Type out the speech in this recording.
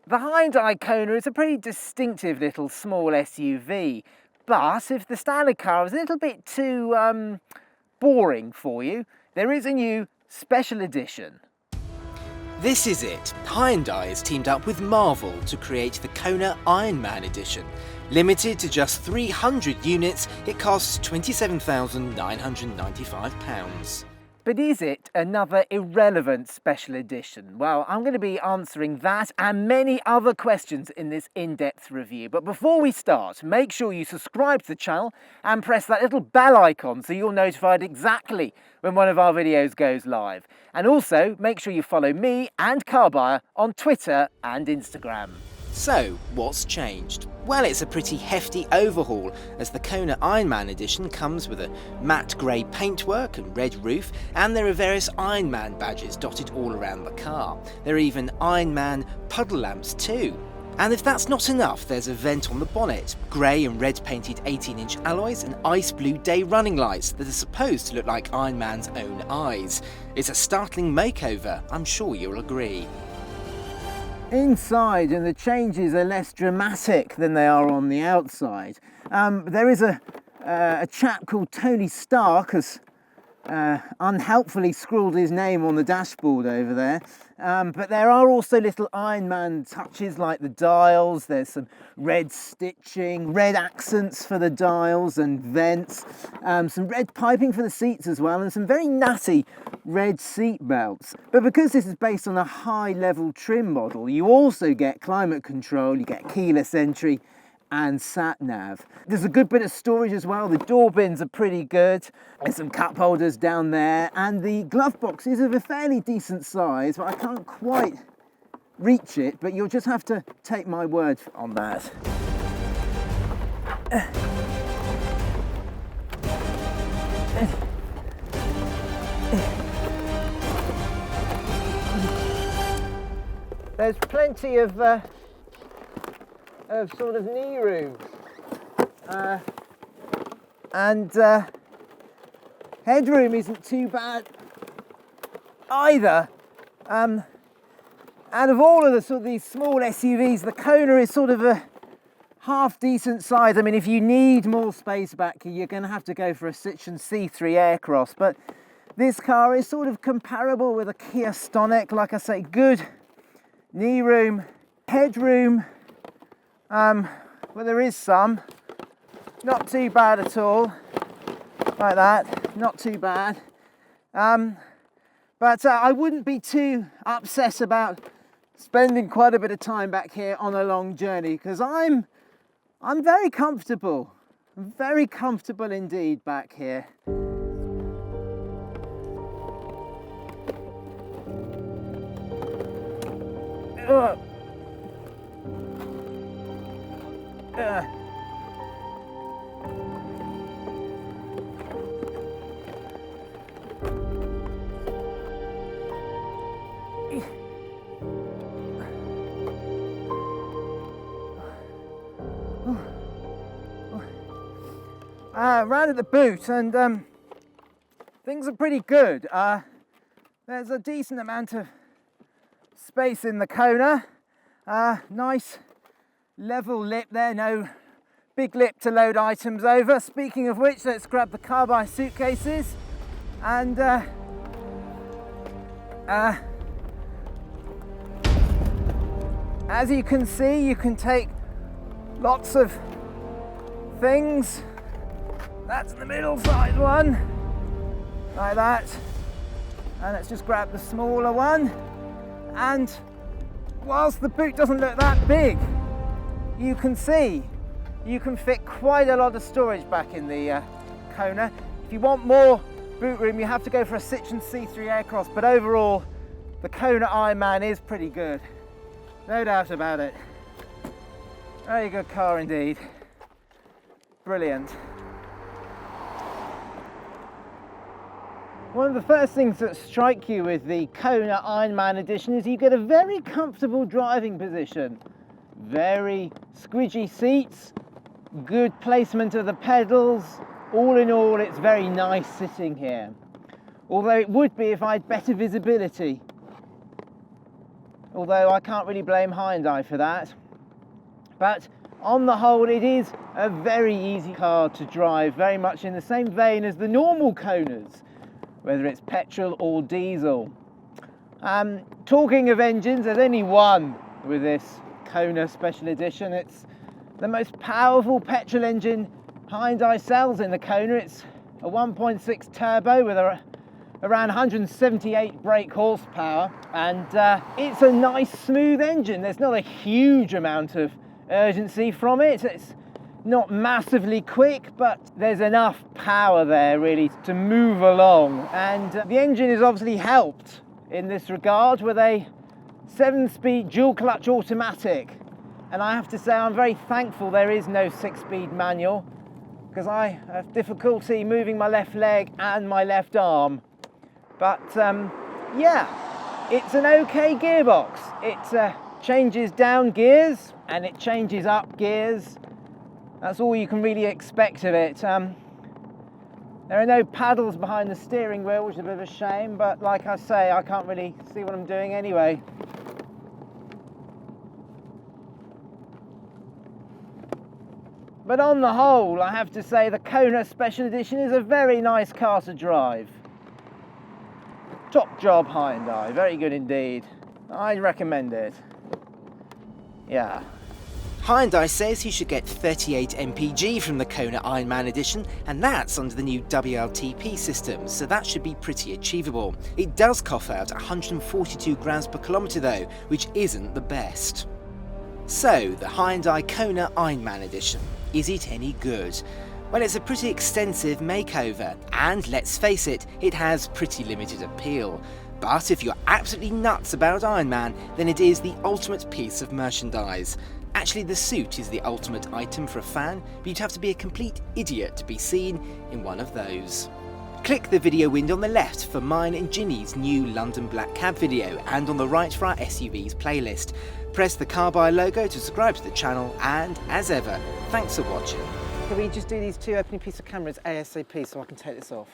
The Hyundai Kona is a pretty distinctive little small SUV, but if the standard car is a little bit too boring for you, there is a new special edition. This is it. Hyundai has teamed up with Marvel to create the Kona Iron Man edition. Limited to just 300 units, it costs £27,995. But is it another irrelevant special edition? Well, I'm going to be answering that and many other questions in this in-depth review. But before we start, make sure you subscribe to the channel and press that little bell icon so you're notified exactly when one of our videos goes live. And also, make sure you follow me and Carbuyer on Twitter and Instagram. So, what's changed? Well, it's a pretty hefty overhaul, as the Kona Iron Man edition comes with a matte grey paintwork and red roof, and there are various Iron Man badges dotted all around the car. There are even Iron Man puddle lamps too. And if that's not enough, there's a vent on the bonnet, grey and red painted 18-inch alloys and ice blue day running lights that are supposed to look like Iron Man's own eyes. It's a startling makeover, I'm sure you'll agree. Inside, and the changes are less dramatic than they are on the outside. There is a chap called Tony Stark has unhelpfully scrawled his name on the dashboard over there. But there are also little Iron Man touches like the dials. There's some red stitching, red accents for the dials and vents, some red piping for the seats as well, and some very natty red seat belts. But because this is based on a high level trim model, you also get climate control, you get keyless entry and sat nav. There's a good bit of storage as well. The door bins are pretty good. There's some cup holders down there, and the glove box is of a fairly decent size, but I can't quite reach it, but you'll just have to take my word on that. There's plenty of sort of knee room and headroom isn't too bad either. Out of all of the sort of these small SUVs, the Kona is sort of a half decent size. I mean, if you need more space back here, you're going to have to go for a Citroen C3 Aircross, but this car is sort of comparable with a Kia Stonic. Like I say, good knee room, headroom. Well, there is some, not too bad at all, like that, not too bad. But I wouldn't be too upset about spending quite a bit of time back here on a long journey, because I'm very comfortable. I'm very comfortable indeed back here. Round at the boot, and things are pretty good. There's a decent amount of space in the Kona. Nice level lip there, no big lip to load items over. Speaking of which, let's grab the Carbuyer suitcases, and as you can see, you can take lots of things. That's the middle side one, like that. And let's just grab the smaller one. And whilst the boot doesn't look that big, you can see you can fit quite a lot of storage back in the Kona. If you want more boot room, you have to go for a Citroen C3 Aircross, but overall the Kona Iron Man is pretty good, no doubt about it. Very good car indeed, brilliant. One of the first things that strike you with the Kona Iron Man edition is you get a very comfortable driving position. Very squidgy seats, good placement of the pedals. All in all, it's very nice sitting here. Although it would be if I had better visibility. although I can't really blame Hyundai for that. But on the whole, it is a very easy car to drive, very much in the same vein as the normal Konas, whether it's petrol or diesel. Talking of engines, there's only one with this Kona Special Edition. It's the most powerful petrol engine Hyundai sells in the Kona. It's a 1.6 turbo with around 178 brake horsepower, and it's a nice smooth engine. There's not a huge amount of urgency from it. It's not massively quick, but there's enough power there really to move along, and the engine is obviously helped in this regard with a 7-speed dual clutch automatic, and I have to say I'm very thankful there is no 6-speed manual, because I have difficulty moving my left leg and my left arm. But yeah, it's an okay gearbox. It changes down gears and it changes up gears. That's all you can really expect of it. There are no paddles behind the steering wheel, which is a bit of a shame, but like I say, I can't really see what I'm doing anyway. But on the whole, I have to say the Kona Special Edition is a very nice car to drive. Top job, Hyundai, very good indeed. I'd recommend it. Yeah. Hyundai says you should get 38 mpg from the Kona Iron Man edition, and that's under the new WLTP system, so that should be pretty achievable. It does cough out 142 grams per kilometre though, which isn't the best. So, the Hyundai Kona Iron Man edition, is it any good? Well, it's a pretty extensive makeover, and let's face it, it has pretty limited appeal. But if you're absolutely nuts about Iron Man, then it is the ultimate piece of merchandise. Actually, the suit is the ultimate item for a fan, but you'd have to be a complete idiot to be seen in one of those. Click the video window on the left for mine and Ginny's new London Black Cab video, and on the right for our SUVs playlist. Press the Carbuyer logo to subscribe to the channel, and as ever, thanks for watching. Can we just do these two opening piece of cameras ASAP so I can take this off?